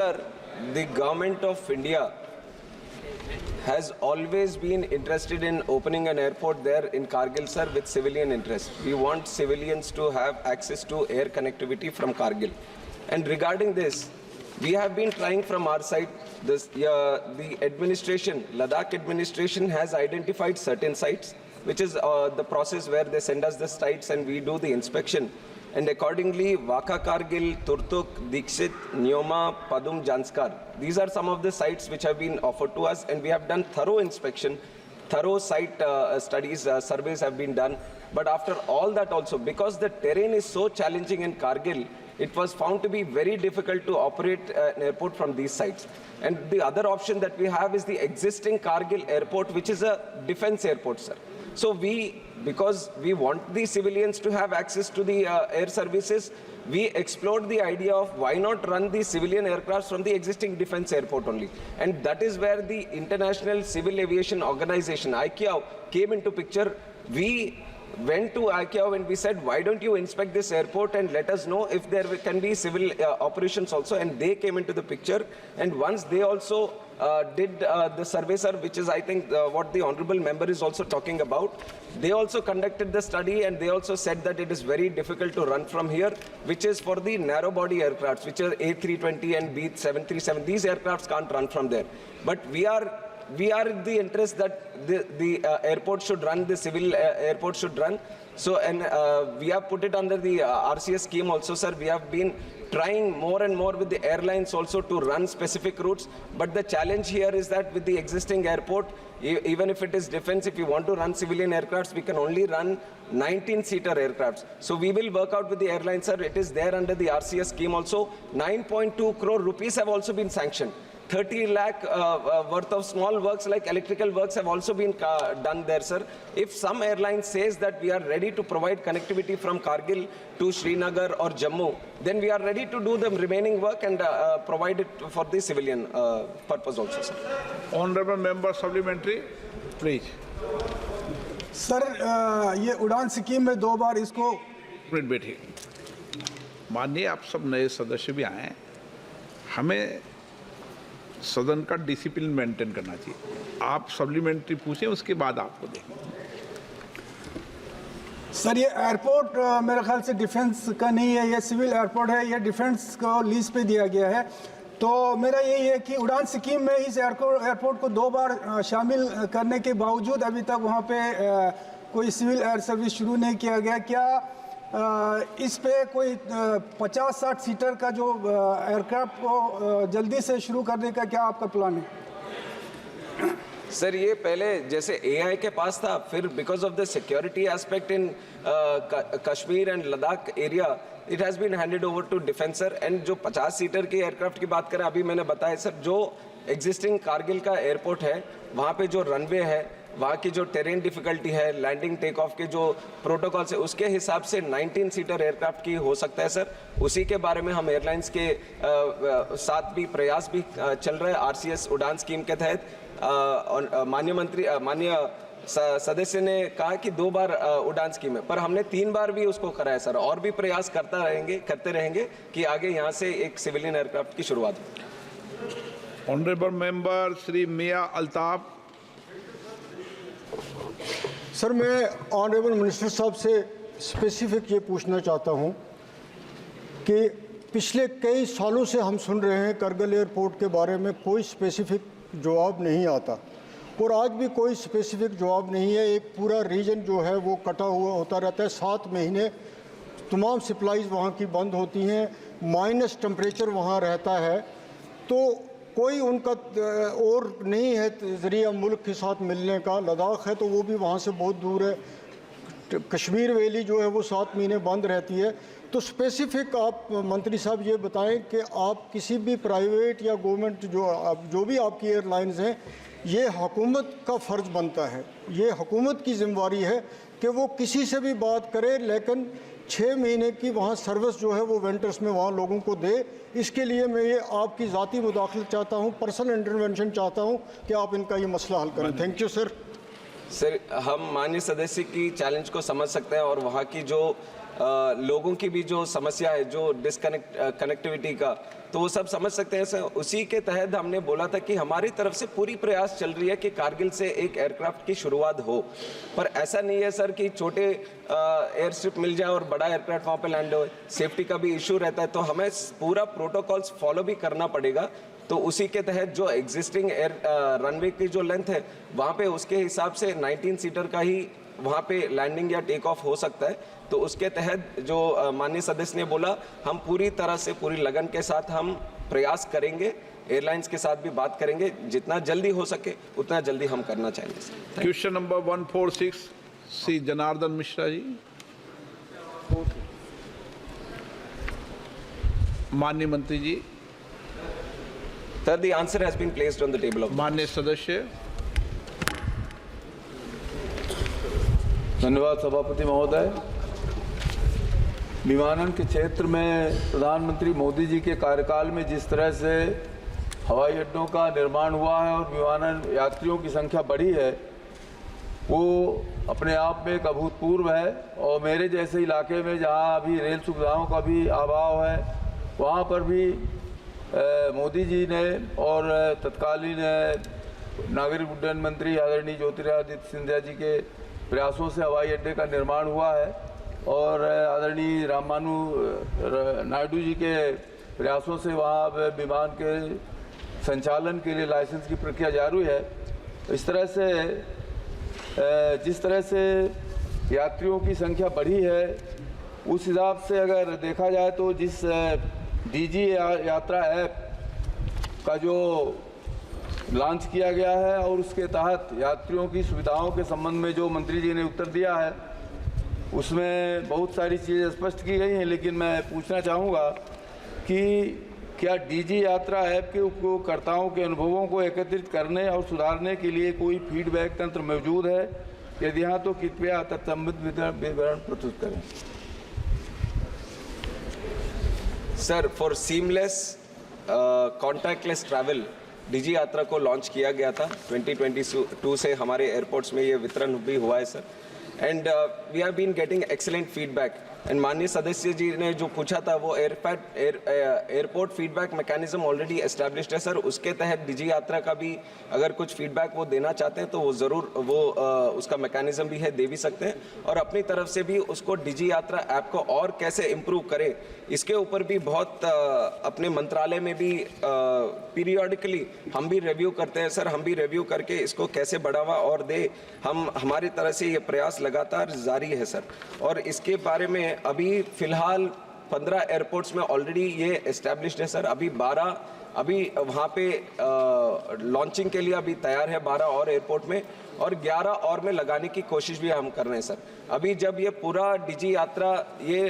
Sir, the government of India has always been interested in opening an airport there in Kargil, sir, with civilian interest. We want civilians to have access to air connectivity from Kargil. And regarding this, we have been trying from our side. The administration, Ladakh administration, has identified certain sites, which is the process where they send us the sites and we do the inspection. And accordingly, Waka Kargil, Turtuk, Dikshit, Nyoma, Padum, Janskar. These are some of the sites which have been offered to us, and we have done thorough inspection, thorough site studies, surveys have been done. But after all that also, because the terrain is so challenging in Kargil, it was found to be very difficult to operate an airport from these sites. And the other option that we have is the existing Kargil airport, which is a defense airport, sir. So because we want the civilians to have access to the air services, we explored the idea of why not run the civilian aircrafts from the existing defense airport only. And that is where the International Civil Aviation Organization, ICAO, came into picture. We went to ICAO and we said, why don't you inspect this airport and let us know if there can be civil operations also. And they came into the picture. And once they also did the survey, sir, which is I think what the honorable member is also talking about. They also conducted the study and they also said that it is very difficult to run from here, which is for the narrow body aircrafts, which are A320 and B737. These aircrafts can't run from there. But we are in the interest that the airport should run, the civil airport should run. So, and we have put it under the RCS scheme also, sir. We have been trying more and more with the airlines also to run specific routes. But the challenge here is that with the existing airport, even if it is defense, if we want to run civilian aircrafts, we can only run 19-seater aircrafts. So we will work out with the airlines, sir. It is there under the RCS scheme also. 9.2 crore rupees have also been sanctioned. 30 lakh worth of small works like electrical works have also been done there, sir. If some airline says that we are ready to provide connectivity from Kargil to Srinagar or Jammu, then we are ready to do the remaining work and provide it for the civilian purpose also, sir. Honorable member supplementary, please. Sir ये उड़ान scheme में 2 बार इसको minute बैठिए। माननीय आप सब नए सदस्य भी आए हैं, हमें सदन का डिसिप्लिन मेंटेन करना चाहिए। आप सप्लीमेंट्री पूछें, उसके बाद आपको देंगे। सर ये एयरपोर्ट मेरे ख्याल से डिफेंस का नहीं है, ये सिविल एयरपोर्ट है, ये डिफेंस को लीज पे दिया गया है। तो मेरा यही है कि उड़ान स्कीम में इस एयरपोर्ट को 2 बार शामिल करने के बावजूद अभी तक वहाँ पे कोई सिविल एयर सर्विस शुरू नहीं किया गया। क्या इस पे कोई 50-60 सीटर का जो एयरक्राफ्ट को जल्दी से शुरू करने का क्या आपका प्लान है? सर ये पहले जैसे AI के पास था, फिर because of the security aspect in Kashmir and Ladakh area it has been handed over to defence. And जो 50 सीटर के एयरक्राफ्ट की बात करें, अभी मैंने बताया सर, जो एग्जिस्टिंग कारगिल का एयरपोर्ट है वहाँ पे जो रनवे है, वहाँ की जो टेरेन डिफिकल्टी है, लैंडिंग टेक ऑफ के जो प्रोटोकॉल्स है, उसके हिसाब से 19 सीटर एयरक्राफ्ट की हो सकता है सर। उसी के बारे में हम एयरलाइंस के साथ भी प्रयास भी चल रहे हैं RCS उड़ान स्कीम के तहत। माननीय सदस्य ने कहा कि 2 बार उड़ान स्कीम है, पर हमने 3 बार भी उसको कराया सर, और भी प्रयास करते रहेंगे कि आगे यहाँ से एक सिविलियन एयरक्राफ्ट की शुरुआत हो। ऑनरेबल मेंबर श्री मियां अल्ताफ। सर मैं ऑनरेबल मिनिस्टर साहब से स्पेसिफिक ये पूछना चाहता हूँ कि पिछले कई सालों से हम सुन रहे हैं करगिल एयरपोर्ट के बारे में कोई स्पेसिफिक जवाब नहीं आता, और आज भी कोई स्पेसिफिक जवाब नहीं है। एक पूरा रीजन जो है वो कटा हुआ होता रहता है। 7 महीने तमाम सप्लाईज वहाँ की बंद होती हैं, माइनस टेम्परेचर वहाँ रहता है, तो कोई उनका और नहीं है ज़रिया मुल्क के साथ मिलने का। लद्दाख है तो वो भी वहाँ से बहुत दूर है। कश्मीर वैली जो है वो 7 महीने बंद रहती है। तो स्पेसिफिक आप मंत्री साहब ये बताएं कि आप किसी भी प्राइवेट या गवर्नमेंट जो भी आपकी एयरलाइंस हैं, ये हुकूमत का फ़र्ज़ बनता है, ये हुकूमत की ज़िम्मेवारी है कि वो किसी से भी बात करे, लेकिन 6 महीने की वहाँ सर्विस जो है वो विंटर्स में वहाँ लोगों को दे। इसके लिए मैं ये आपकी ज़ाती मुदाखलत चाहता हूँ, पर्सनल इंटरवेंशन चाहता हूँ कि आप इनका ये मसला हल करें। Thank you sir. सर हम माननीय सदस्य की चैलेंज को समझ सकते हैं, और वहाँ की जो लोगों की भी जो समस्या है, जो कनेक्टिविटी का, तो वो सब समझ सकते हैं सर। उसी के तहत हमने बोला था कि हमारी तरफ से पूरी प्रयास चल रही है कि कारगिल से एक एयरक्राफ्ट की शुरुआत हो, पर ऐसा नहीं है सर कि छोटे एयर स्ट्रिप मिल जाए और बड़ा एयरक्राफ्ट वहाँ पे लैंड हो। सेफ्टी का भी इशू रहता है, तो हमें पूरा प्रोटोकॉल्स फॉलो भी करना पड़ेगा। तो उसी के तहत जो एग्जिस्टिंग एयर रनवे की जो लेंथ है वहाँ पे उसके हिसाब से 19 सीटर का ही वहाँ पे लैंडिंग या टेक ऑफ हो सकता है। तो उसके तहत जो माननीय सदस्य ने बोला, हम पूरी तरह से पूरी लगन के साथ हम प्रयास करेंगे, एयरलाइंस के साथ भी बात करेंगे, जितना जल्दी हो सके उतना जल्दी हम करना चाहेंगे। Question number 146 Shri Janardan Mishra ji. माननीय मंत्री जी। Sir, the answer has been placed on the table of. माननीय सदस्य। धन्यवाद सभापति महोदय। विमानन के क्षेत्र में प्रधानमंत्री मोदी जी के कार्यकाल में जिस तरह से हवाई अड्डों का निर्माण हुआ है और विमानन यात्रियों की संख्या बढ़ी है, वो अपने आप में एक अभूतपूर्व है। और मेरे जैसे इलाके में जहाँ अभी रेल सुविधाओं का भी अभाव है, वहाँ पर भी मोदी जी ने और तत्कालीन नागरिक उड्डयन मंत्री आदरणीय ज्योतिरादित्य सिंधिया जी के प्रयासों से हवाई अड्डे का निर्माण हुआ है और आदरणीय रामानु नायडू जी के प्रयासों से वहाँ विमान के संचालन के लिए लाइसेंस की प्रक्रिया जारी है। इस तरह से जिस तरह से यात्रियों की संख्या बढ़ी है, उस हिसाब से अगर देखा जाए तो जिस डीजी यात्रा ऐप का जो लॉन्च किया गया है और उसके तहत यात्रियों की सुविधाओं के संबंध में जो मंत्री जी ने उत्तर दिया है, उसमें बहुत सारी चीज़ें स्पष्ट की गई हैं। लेकिन मैं पूछना चाहूँगा कि क्या डीजी यात्रा ऐप के उपयोगकर्ताओं के अनुभवों को एकत्रित करने और सुधारने के लिए कोई फीडबैक तंत्र मौजूद है? यदि हाँ, तो कृपया तत्संबंधित विवरण प्रस्तुत करें। Sir, for seamless contactless travel DG यात्रा को लॉन्च किया गया था 2022 से हमारे एयरपोर्ट्स में ये वितरण भी हुआ है sir. And we have been getting excellent feedback. And माननीय सदस्य जी ने जो पूछा था, वो airport feedback mechanism already established है सर। उसके तहत डीजी यात्रा का भी अगर कुछ फीडबैक वो देना चाहते हैं तो वो ज़रूर उसका मैकेनिज्म भी है, दे भी सकते हैं। और अपनी तरफ से भी उसको डीजी यात्रा ऐप को और कैसे इम्प्रूव करें, इसके ऊपर भी बहुत अपने मंत्रालय में भी पीरियडिकली हम भी रिव्यू करते हैं सर। हम भी रिव्यू करके इसको कैसे बढ़ावा और दे, हमारी तरह से ये प्रयास लगातार जारी है सर। और इसके बारे में अभी फिलहाल 15 एयरपोर्ट्स में ऑलरेडी ये एस्टैब्लिश्ड है सर। अभी 12 अभी वहाँ पे लॉन्चिंग के लिए अभी तैयार है 12 और एयरपोर्ट में, और 11 और में लगाने की कोशिश भी हम कर रहे हैं सर। अभी जब ये पूरा डीजी यात्रा ये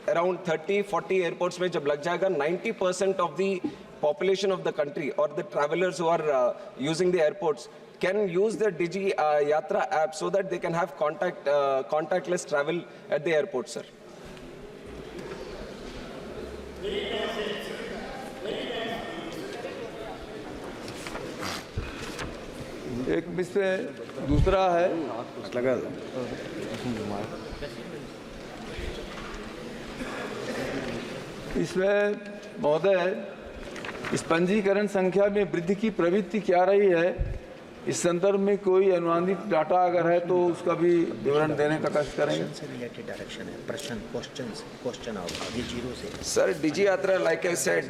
अराउंड 30-40 एयरपोर्ट्स में जब लग जाएगा, 90% of the population of the country or the travelers who are using the airports can use the Digi Yatra app so that they can have contactless travel at the airport, sir. एक विषय दूसरा है, इसमें महोदय इस पंजीकरण संख्या में वृद्धि की प्रवृत्ति क्या रही है? इस संदर्भ में कोई अनुमानित डाटा अगर है तो उसका भी विवरण देने का कष्ट करेंगे। Sir, Digi Yatra, like I said,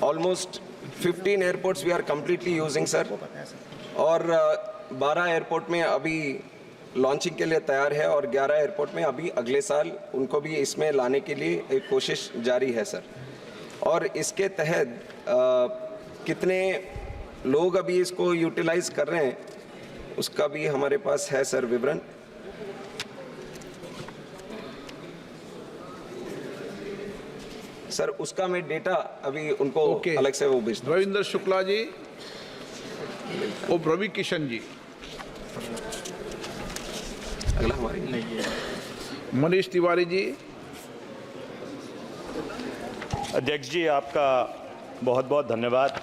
almost 15 airports we are completely using, sir. और 12 एयरपोर्ट में अभी लॉन्चिंग के लिए तैयार है और 11 एयरपोर्ट में अभी अगले साल उनको भी इसमें लाने के लिए एक कोशिश जारी है सर। और इसके तहत कितने लोग अभी इसको यूटिलाइज कर रहे हैं, उसका भी हमारे पास है सर विवरण। सर उसका मैं डेटा अभी उनको अलग से वो भेज दूं। रविंद्र शुक्ला जी और रवि किशन जी। अगला हमारी मनीष तिवारी जी। अध्यक्ष जी, आपका बहुत बहुत धन्यवाद।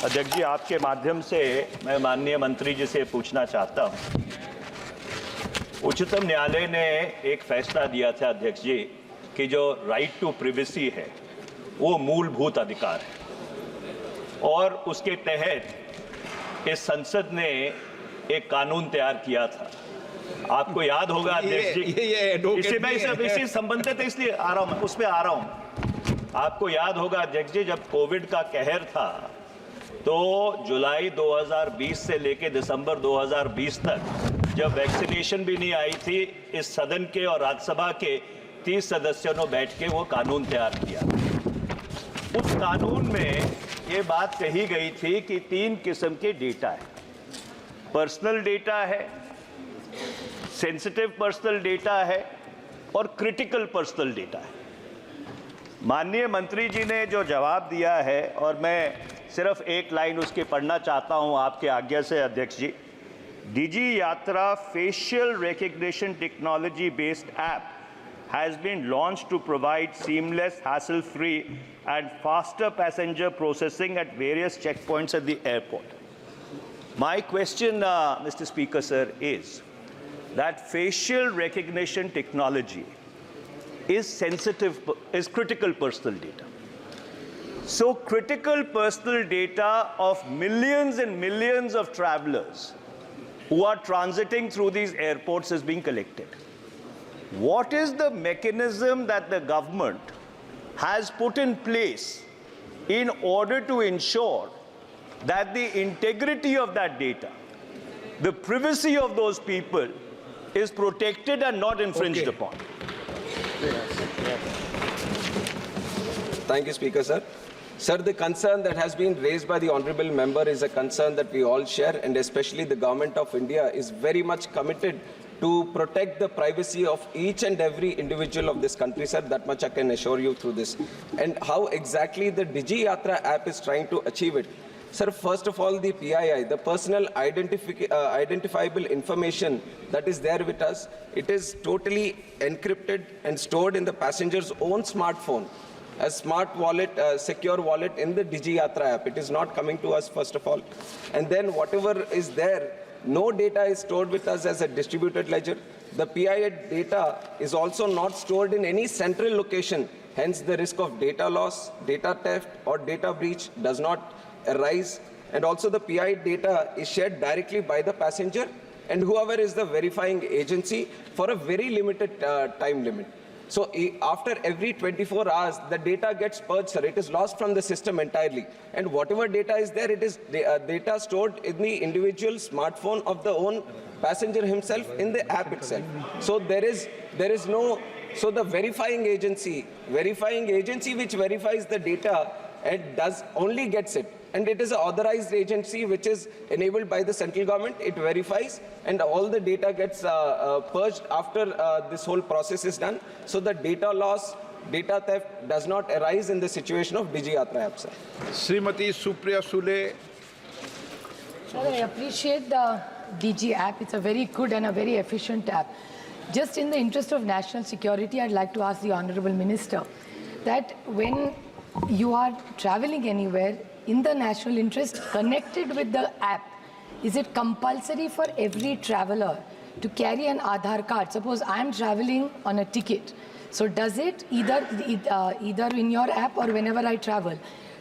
अध्यक्ष जी, आपके माध्यम से मैं माननीय मंत्री जी से पूछना चाहता हूं, उच्चतम न्यायालय ने एक फैसला दिया था अध्यक्ष जी कि जो राइट टू प्रिवेसी है वो मूलभूत अधिकार है और उसके तहत इस संसद ने एक कानून तैयार किया था। आपको याद होगा अध्यक्ष जी, इससे मैं इसी संबंधित इसलिए आ रहा हूं, उस पर आ रहा हूं। आपको याद होगा अध्यक्ष जी, जब कोविड का कहर था तो जुलाई 2020 से लेकर दिसंबर 2020 तक जब वैक्सीनेशन भी नहीं आई थी, इस सदन के और राज्यसभा के 30 सदस्यों ने बैठ के वो कानून तैयार किया। उस कानून में ये बात कही गई थी कि 3 किस्म के डेटा है, पर्सनल डेटा है, सेंसिटिव पर्सनल डेटा है और क्रिटिकल पर्सनल डेटा है। माननीय मंत्री जी ने जो जवाब दिया है, और मैं सिर्फ एक लाइन उसके पढ़ना चाहता हूं आपके आज्ञा से अध्यक्ष जी। डिजी यात्रा facial recognition technology based app has been launched to provide seamless, hassle-free and faster passenger processing at various checkpoints at the airport. My question, Mr. Speaker, sir, is that facial recognition technology is critical personal data. So critical personal data of millions and millions of travelers who are transiting through these airports is being collected. What is the mechanism that the government has put in place in order to ensure that the integrity of that data, the privacy of those people is protected and not infringed upon? Thank you, Speaker, sir. Sir, the concern that has been raised by the honourable member is a concern that we all share, and especially the Government of India is very much committed to protect the privacy of each and every individual of this country, sir. That much I can assure you through this. And how exactly the Digi Yatra app is trying to achieve it? Sir, first of all, the PII, the personal identifiable information that is there with us, it is totally encrypted and stored in the passenger's own smartphone. A smart wallet, secure wallet in the Digi Yatra app. It is not coming to us, first of all. And then whatever is there, no data is stored with us as a distributed ledger. The PII data is also not stored in any central location. Hence, the risk of data loss, data theft, or data breach does not arise. And also, the PII data is shared directly by the passenger and whoever is the verifying agency for a very limited time limit. So after every 24 hours, the data gets purged, sir. It is lost from the system entirely. And whatever data is there, it is data stored in the individual smartphone of the own passenger himself in the app itself. So there is no, so the verifying agency which verifies the data and only gets it. And it is an authorized agency which is enabled by the central government. It verifies and all the data gets purged after this whole process is done. So the data loss, data theft does not arise in the situation of Digi Yatra app, sir. Srimati Supriya Sule. Sir, I appreciate the DG app. It's a very good and a very efficient app. Just in the interest of national security, I'd like to ask the Honorable Minister that when you are traveling anywhere, in the national interest, connected with the app, is it compulsory for every traveler to carry an Aadhaar card? Suppose I'm traveling on a ticket. So does it either in your app or whenever I travel,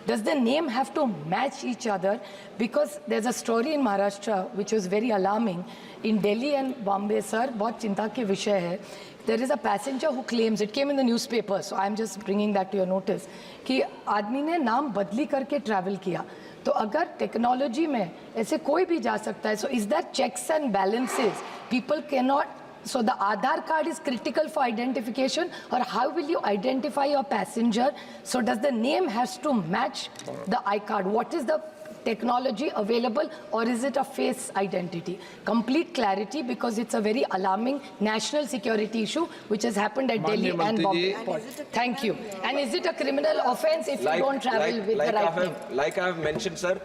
does the name have to match each other? Because there's a story in Maharashtra which was very alarming. In Delhi and Bombay, sir, बहुत चिंता के विषय है. There is a passenger who claims, it came in the newspaper, so I'm just bringing that to your notice, कि आदमी ने नाम बदली करके travel किया. तो अगर टेक्नोलॉजी में ऐसे कोई भी जा सकता है, so is that checks and balances? People cannot. So the Aadhaar card is critical for identification, or how will you identify your passenger? So does the name has to match the iCard? What is the technology available, or is it a face identity? Complete clarity, because it's a very alarming national security issue which has happened at Delhi and Bombay Airport. Thank you. And is it a criminal offense if you don't travel with the right name? Like I have mentioned, sir,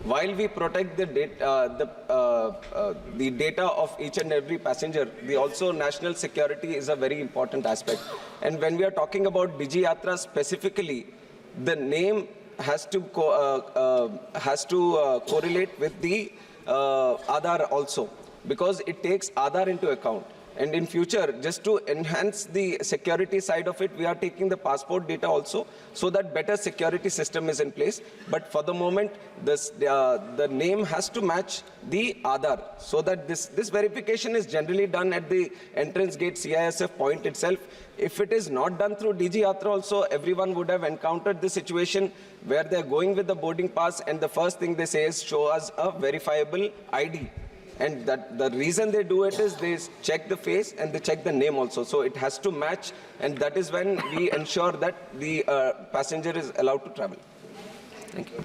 while we protect the data of each and every passenger, also national security is a very important aspect. And when we are talking about Digi Yatra specifically, the name has to correlate with the Aadhaar also, because it takes Aadhaar into account. And in future, just to enhance the security side of it, we are taking the passport data also, so that better security system is in place. But for the moment, the name has to match the Aadhaar, so that this verification is generally done at the entrance gate CISF point itself. If it is not done through DG Yatra also, everyone would have encountered the situation where they are going with the boarding pass, and the first thing they say is, show us a verifiable ID. And that the reason they do it is they check the face and they check the name also. So it has to match, and that is when we ensure that the passenger is allowed to travel. Thank you.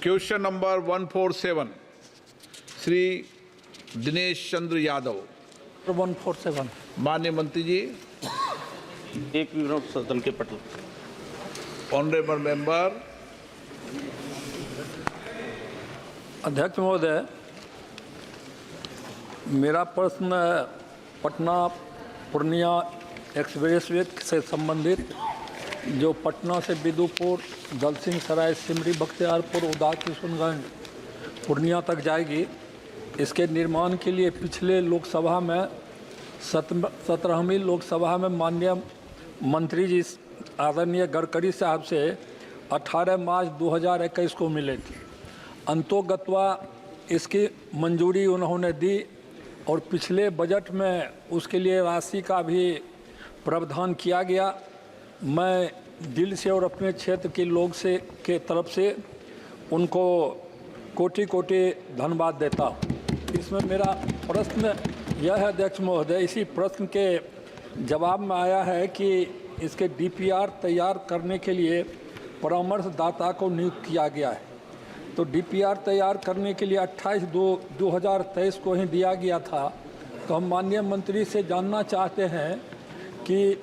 Question number 147 Shri Dinesh Chandra Yadav. 147 माननीय मंत्री जी। एक minute सदन के पटल। Honourable member. अध्यक्ष महोदय, मेरा प्रश्न पटना पूर्णिया एक्सप्रेसवे से संबंधित, जो पटना से बिदुपुर, दलसिंह सराय, सिमरी, बख्तियारपुर, उदा, किशनगंज, पूर्णिया तक जाएगी। इसके निर्माण के लिए पिछले लोकसभा में 17वीं लोकसभा में माननीय मंत्री जी आदरणीय गडकरी साहब से 18 मार्च 2021 को मिले थे। अंतोगत्वा इसकी मंजूरी उन्होंने दी और पिछले बजट में उसके लिए राशि का भी प्रावधान किया गया। मैं दिल से और अपने क्षेत्र के लोग से के तरफ से उनको कोटि कोटि धन्यवाद देता हूँ। इसमें मेरा प्रश्न यह है अध्यक्ष महोदय, इसी प्रश्न के जवाब में आया है कि इसके DPR तैयार करने के लिए परामर्शदाता को नियुक्त किया गया है। तो DPR तैयार करने के लिए 28/2/2023 को ही दिया गया था। तो हम माननीय मंत्री से जानना चाहते हैं कि